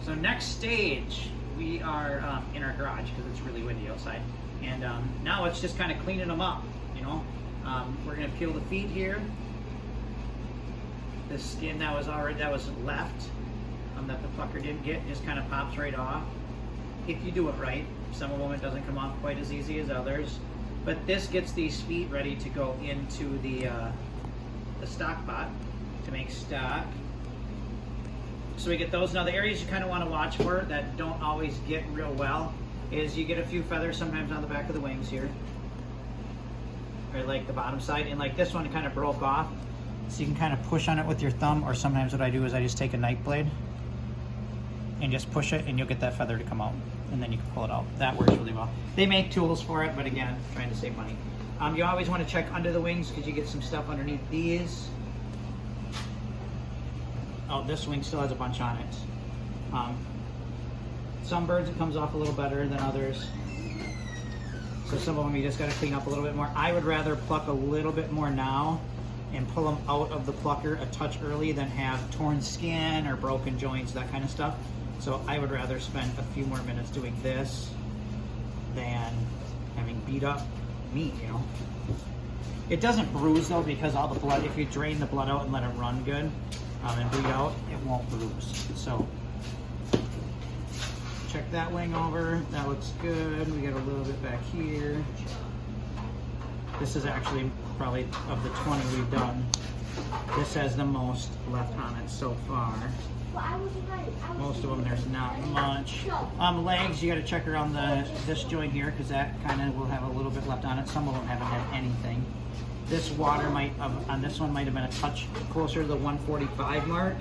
So next stage, we are in our garage because it's really windy outside. And now it's just kind of cleaning them up, you know. We're gonna peel the feet here. The skin that was left, that the plucker didn't get, just kind of pops right off. If you do it right, some of them it doesn't come off quite as easy as others. But this gets these feet ready to go into the stock pot to make stock. So we get those. Now the areas you kind of want to watch for that don't always get real well is you get a few feathers sometimes on the back of the wings here, or like the bottom side, and like this one kind of broke off. So you can kind of push on it with your thumb, or sometimes what I do is I just take a knife blade and just push it and you'll get that feather to come out, and then you can pull it out. That works really well. They make tools for it, but again, trying to save money. You always want to check under the wings because you get some stuff underneath these. Oh, this wing still has a bunch on it. Some birds it comes off a little better than others. So some of them you just got to clean up a little bit more. I would rather pluck a little bit more now and pull them out of the plucker a touch early than have torn skin or broken joints, that kind of stuff. So I would rather spend a few more minutes doing this than having beat up meat, you know. It doesn't bruise though, because all the blood, if you drain the blood out and let it run good and bleed out, it won't bruise. So check that wing over, that looks good. We got a little bit back here. This is actually probably, of the 20 we've done, this has the most left on it so far. Most of them there's not much. Legs, you got to check around this joint here because that kind of will have a little bit left on it. Some of them haven't had anything. This water on this one might have been a touch closer to the 145 mark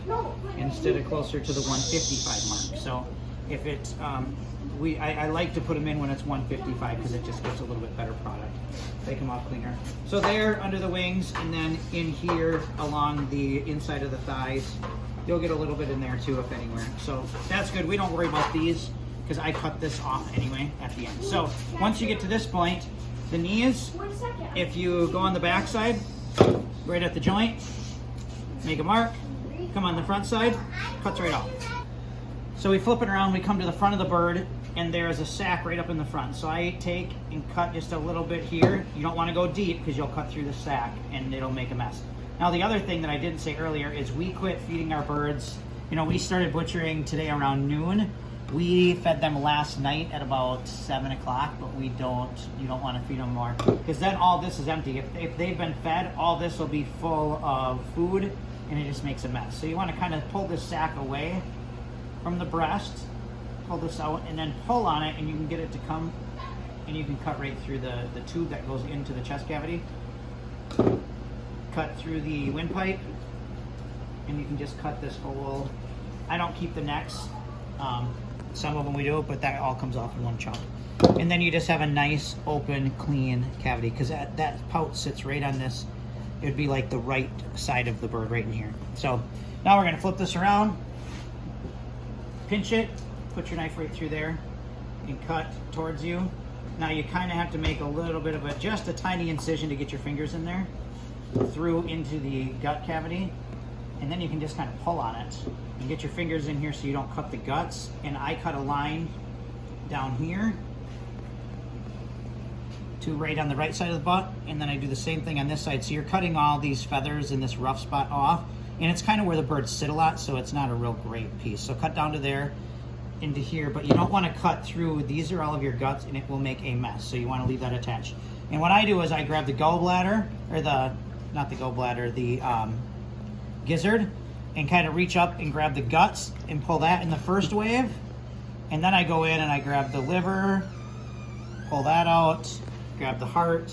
instead of closer to the 155 mark. So if it's, I like to put them in when it's 155 because it just gives a little bit better product. They come off cleaner. So there under the wings, and then in here along the inside of the thighs, you'll get a little bit in there too, if anywhere. So that's good. We don't worry about these because I cut this off anyway at the end. So once you get to this point, the knees, if you go on the back side, right at the joint, make a mark, come on the front side, cuts right off. So we flip it around, we come to the front of the bird, and there's a sack right up in the front. So I take and cut just a little bit here. You don't want to go deep because you'll cut through the sack and it'll make a mess. Now the other thing that I didn't say earlier is we quit feeding our birds. You know, we started butchering today around noon. We fed them last night at about 7 o'clock, but you don't want to feed them more because then all this is empty. If they've been fed, all this will be full of food and it just makes a mess. So you want to kind of pull this sack away from the breast, pull this out, and then pull on it, and you can get it to come, and you can cut right through the tube that goes into the chest cavity. Cut through the windpipe, and you can just cut this whole. I don't keep the necks. Some of them we do, but that all comes off in one chunk. And then you just have a nice, open, clean cavity, because that pout sits right on this. It would be like the right side of the bird right in here. So now we're going to flip this around, pinch it, put your knife right through there, and cut towards you. Now you kind of have to make a little bit of just a tiny incision to get your fingers in there, through into the gut cavity, and then you can just kind of pull on it and get your fingers in here so you don't cut the guts. And I cut a line down here to right on the right side of the butt, and then I do the same thing on this side. So you're cutting all these feathers in this rough spot off, and it's kind of where the birds sit a lot, so it's not a real great piece. So cut down to there, into here, but you don't want to cut through. These are all of your guts and it will make a mess, so you want to leave that attached. And what I do is I grab the gallbladder, or not the gallbladder, the gizzard, and kind of reach up and grab the guts and pull that in the first wave, and then I go in and I grab the liver, pull that out, grab the heart,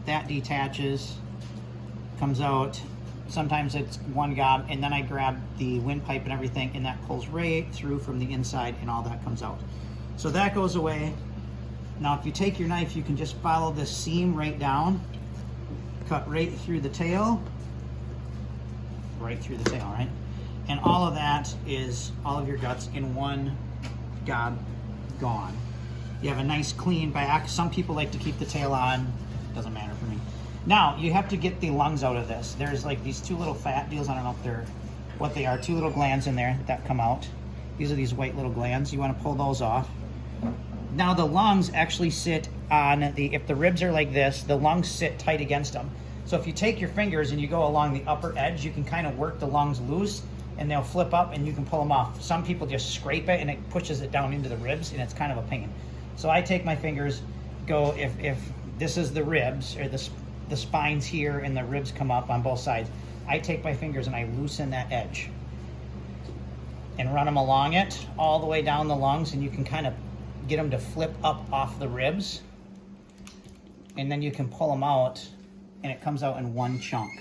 that detaches, comes out. Sometimes it's one gob, and then I grab the windpipe and everything, and that pulls right through from the inside, and all that comes out. So that goes away. Now if you take your knife, you can just follow this seam right down, cut right through the tail, right through the tail, right? And all of that is all of your guts in one gob gone. You have a nice clean back. Some people like to keep the tail on. Doesn't matter for me. Now, you have to get the lungs out of this. There's like these two little fat deals, I don't know if they're what they are, two little glands in there that come out. These are these white little glands. You want to pull those off. Now the lungs actually sit on if the ribs are like this, the lungs sit tight against them. So if you take your fingers and you go along the upper edge, you can kind of work the lungs loose and they'll flip up and you can pull them off. Some people just scrape it and it pushes it down into the ribs and it's kind of a pain. So I take my fingers, go, if this is the ribs or the spines here and the ribs come up on both sides, I take my fingers and I loosen that edge and run them along it all the way down the lungs, and you can kind of get them to flip up off the ribs, and then you can pull them out and it comes out in one chunk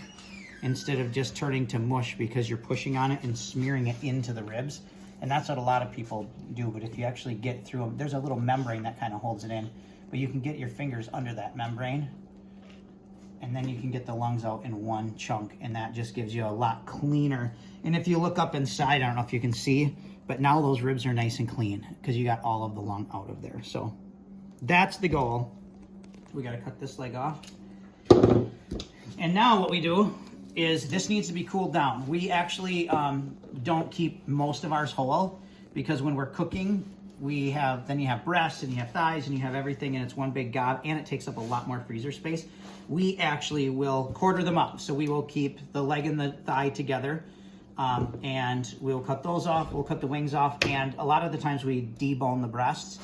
instead of just turning to mush because you're pushing on it and smearing it into the ribs. And that's what a lot of people do. But if you actually get through them, there's a little membrane that kind of holds it in, but you can get your fingers under that membrane and then you can get the lungs out in one chunk, and that just gives you a lot cleaner. And if you look up inside, I don't know if you can see, but now those ribs are nice and clean because you got all of the lung out of there. So that's the goal. We got to cut this leg off. And now what we do is this needs to be cooled down. We actually don't keep most of ours whole because when we're cooking, then you have breasts and you have thighs and you have everything, and it's one big gob, and it takes up a lot more freezer space. We actually will quarter them up. So we will keep the leg and the thigh together, and we'll cut those off. We'll cut the wings off, and a lot of the times we debone the breasts.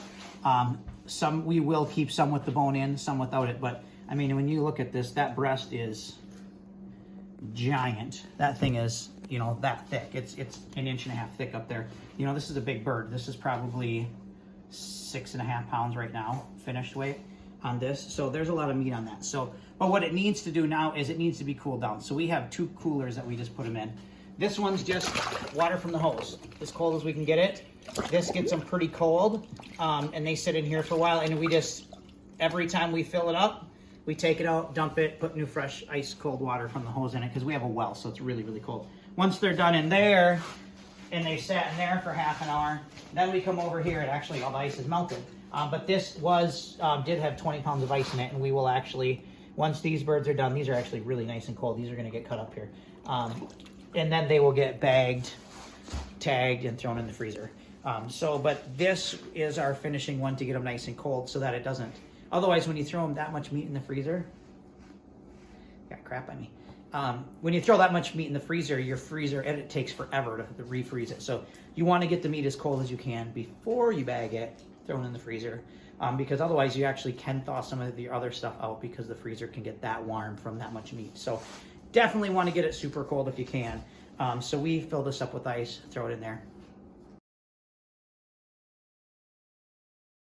Some we will keep some with the bone in, some without it. But I mean, when you look at this, that breast is giant. That thing is, you know, that thick. It's 1.5 inches thick up there. You know, this is a big bird. This is probably 6.5 pounds right now, finished weight on this. So there's a lot of meat on that. So, but what it needs to do now is it needs to be cooled down. So we have 2 coolers that we just put them in. This one's just water from the hose, as cold as we can get it. This gets them pretty cold, and they sit in here for a while. And we just, every time we fill it up, we take it out, dump it, put new fresh ice cold water from the hose in it because we have a well, so it's really, really cold. Once they're done in there, and they sat in there for half an hour, then we come over here, and actually all the ice is melted. But this did have 20 pounds of ice in it, and we will actually, once these birds are done, these are actually really nice and cold. These are going to get cut up here. And then they will get bagged, tagged, and thrown in the freezer. But this is our finishing one to get them nice and cold so that it doesn't. Otherwise, when you throw them that much meat in the freezer, got crap on me. When you throw that much meat in the freezer, your freezer, and it takes forever to refreeze it. So you want to get the meat as cold as you can before you bag it, throw it in the freezer, because otherwise you actually can thaw some of the other stuff out because the freezer can get that warm from that much meat. So definitely want to get it super cold if you can. So we fill this up with ice, throw it in there.